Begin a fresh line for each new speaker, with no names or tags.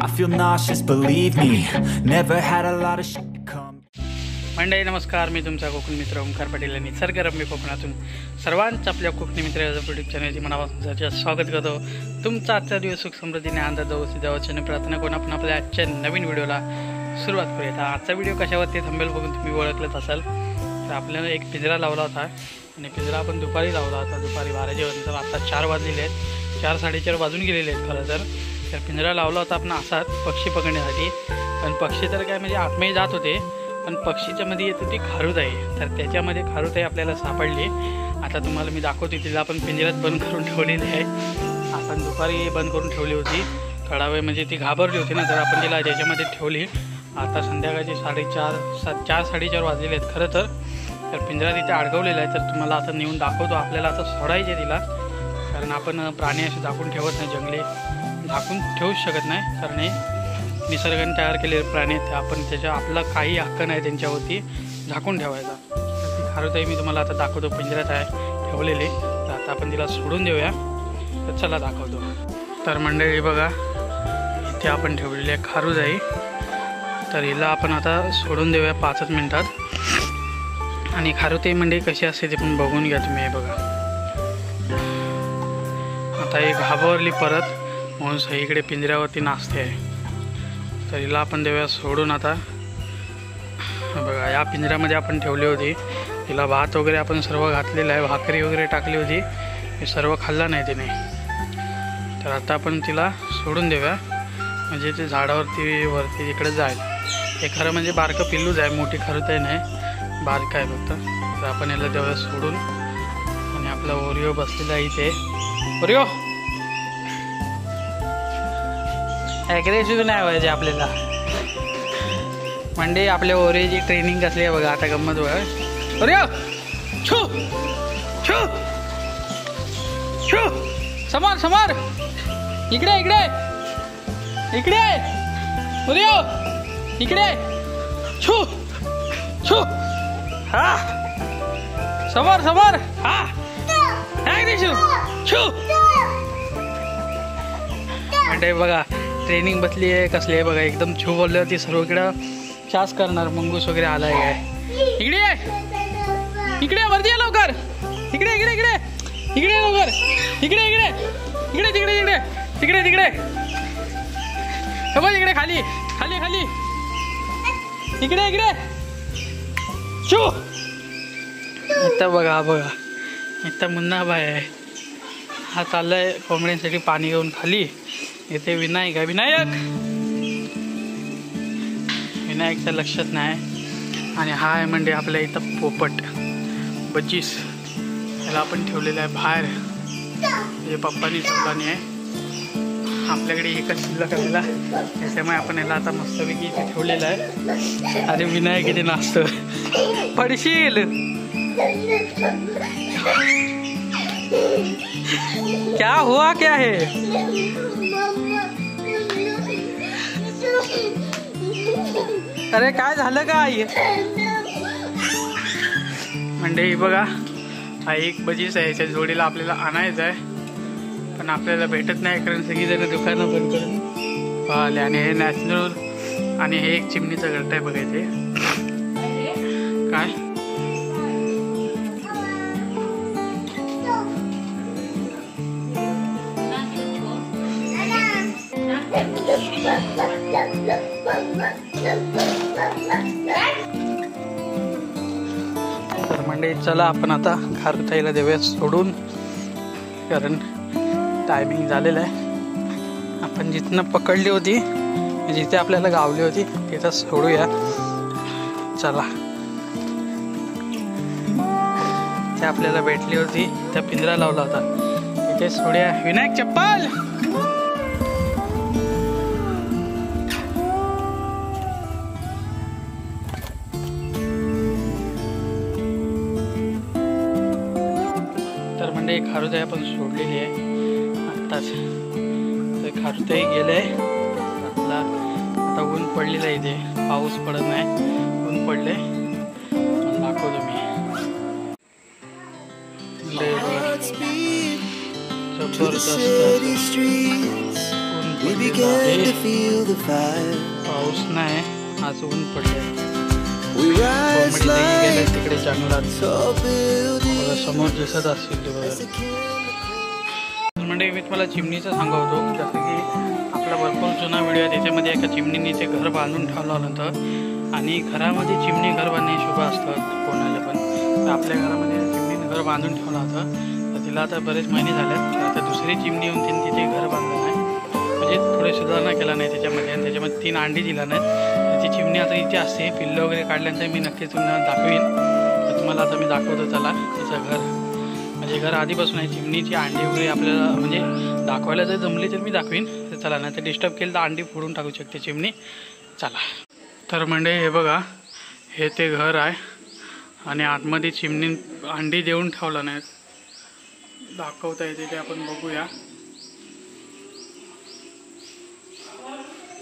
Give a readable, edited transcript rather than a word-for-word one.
I feel nauseous, believe me. Never had a lot of shit come.
मंडळी नमस्कार, मी तुमचा कोकणी मित्र ओंकार पाटील आणि निसर्गरम्य कोकणातून सर्वांचं आपल्या कोकणी मित्र युट्यूब चॅनलची मनापासून स्वागत करतो. तुमचा आजचा दिवस सुख समृद्धीने आनंदात जाऊ अशी देवाची प्रार्थना करून आपण आपल्या आजच्या नवीन व्हिडिओला सुरुवात करूया. आजचा व्हिडिओ कशावरती थांबेल बघून तुम्ही ओळखलंच असाल. तर आपल्याला एक पिंजरा लावला होता आणि पिंजरा आपण दुपारी लावला होता, दुपारी 12 वाजता. आता 4 वाजलेले आहेत, 4-4:30 वाजून गेलेले आहेत खरं तर. पिंजरा लावला होता आपण असाच पक्षी पकडण्यासाठी. पण पक्षी तर काय म्हणजे आतमध्ये जात होते, पण पक्षीच्या मध्ये येत होती खारुताई. तर त्याच्यामध्ये खारुताई आपल्याला सापडली. आता तुम्हाला मी दाखवते. तिला आपण पिंजऱ्यात बंद करून ठेवलेली आहे. आपण दुपारी बंद करून ठेवली होती थोडा वेळ, म्हणजे ती घाबरली होती ना, तर आपण तिला त्याच्यामध्ये ठेवली. आता संध्याकाळचे 4-4:30 वाजलेले आहेत खरं तर. पिंजरा तिथे अडकवलेला आहे. तर तुम्हाला आता नेऊन दाखवतो. आपल्याला आता सोडायचे तिला, कारण आपण प्राणी असे झाकून ठेवत नाही, जंगली झाकून ठेवूच शकत नाही. कारण हे निसर्गाने तयार केलेले प्राणी आहेत, आपण आपला काही हक्क नाही त्यांच्यावरती झाकून ठेवायचा. ती खारुताई मी तुम्हाला आता दाखवतो, पिंजऱ्यात आहे ठेवलेली. तर आता आपण तिला सोडून देऊया. तर चला दाखवतो. तर मंडळी बघा, इथे आपण ठेवलेली आहे खारुताई. तर हिला आपण आता सोडून देऊया 5 मिनिटात. आणि खारुताई मंडळी कशी असते ते पण बघून घ्या तुम्ही. हे बघा, आता ही घाबरली परत म्हणून सगळीकडे पिंजऱ्यावरती नाचते आहे. तर हिला आपण देऊया सोडून आता. बघा, या पिंजऱ्यामध्ये आपण ठेवली होती. तिला भात वगैरे आपण सर्व घातलेलं आहे, भाकरी वगैरे टाकली होती, हे सर्व खाल्ला नाही तिने. तर आता आपण तिला सोडून देऊया, म्हणजे ते झाडावरती वरती तिकडे जाईल. हे खरं म्हणजे बारकं पिल्लूच आहे, मोठी खारुताई नाही, बारकं आहे फक्त. तर आपण याला देऊया सोडून. आणि आपला ओरिओ बसलेला आहे इथे. ओरिओ ॲग्रेसिव्ह नाही व्हायचे आपल्याला. म्हणजे आपल्या ओरिओची ट्रेनिंग कसली आहे बघा. आता गंमत बघा. ओरिओ छू छू छू, समोर समोर, इकडे इकडे इकडे, ओरिओ इकडे, छू छू, हा समोर समोर, हा ॲग्रेसिव्ह छू. म्हणजे बघा ट्रेनिंग बसली आहे कसली आहे बघा. एकदम छू बोलल्यावर ती सर्वकडं चास करणार. मंगूस वगैरे आलाय काय. इकडे इकडे वरती या लवकर. इकडे इकडे इकडे इकडे लवकर. इकडे इकडे इकडे तिकडे तिकडे तिकडे तिकडे समज, इकडे खाली खाली खाली, इकडे इकडे छू. इथं बघा बघा, इथं मुन्ना बाय आहे. हा चाललाय कोंबड्यांसाठी पाणी घेऊन खाली. इथे विनायक आहे. विनायकच्या लक्षात नाही. आणि हा आहे म्हणजे आपल्या इथं पोपट बजीस. त्याला आपण ठेवलेलं आहे बाहेर. हे पप्पानी सोडलानी आहे. आपल्याकडे एकच शिल्लक करायला, त्याच्यामुळे आपण याला आता मस्तपैकी इथे ठेवलेलं आहे. आणि विनायक इथे नाचतो. पडशील. क्या हुआ क्या है. अरे काय झालं काय. म्हणजे बघा, हा एक बजीस आहे. याच्या जोडीला आपल्याला आणायचं आहे, पण आपल्याला भेटत नाही, कारण सगळीजण दुकानं बंद करून पाहिले. आणि हे नॅचरल. आणि हे एक चिमणीचा गट्टा आहे बघा इथे. काय तर म्हणजे चला आपण आता खारुताईला देऊया सोडून, कारण टायमिंग झालेलं आहे. आपण जिथनं पकडली होती, जिथे आपल्याला गावली होती, तिथं सोडूया. चला, ते आपल्याला भेटली होती, त्या पिंजरा लावला होता, तिथे सोडूया. विनायक चप्पल. म्हणजे खारुताई आपण सोडलेली आहे आत्ताच. तर खारुताई गेले. आता ऊन पडलेलं आहे, इथे पाऊस पडत नाही, ऊन पडले. दाखवतो मी. जबरदस्त ऊन पाऊस नाही, आज ऊन पडले. गेले तिकडे जंगलात समोर दिसत असतील ते बघा. म्हणजे मी तुम्हाला चिमणीचं सांगतो, जसं की आपला भरपूर जुना व्हिडिओ आहे, त्याच्यामध्ये एका चिमणीने ते घर बांधून ठेवलं होतं. आणि घरामध्ये चिमणी घर बांधणे शुभ असतं कोणाला पण. तर आपल्या घरामध्ये चिमणीने घर बांधून ठेवलं होतं. तर तिला आता बरेच महिने झालेत. आता दुसरी चिमणी येऊन तिथे घर बांधलं नाही, म्हणजे थोडे सुधारणा केला नाही त्याच्यामध्ये. आणि त्याच्यामध्ये 3 अंडी दिला नाही. ती चिमणी आता इथे असते. पिल्लं वगैरे काढल्यानंतर मी नक्कीच तुम्हाला दाखवीन. तर तुम्हाला आता मी दाखवतो त्याला तिचं घर. म्हणजे घर आधीपासून आहे. चिमणीची अंडी वगैरे आपल्याला म्हणजे दाखवायला जर जमली तर मी दाखवीन. तर चला, नाही तर डिस्टर्ब केलं तर अंडी फोडून टाकू शकते चिमणी. चला. तर म्हणजे हे बघा, हे ते घर आहे. आणि आतमध्ये चिमणी अंडी देऊन ठेवलं नाही, दाखवता येते ते आपण बघूया.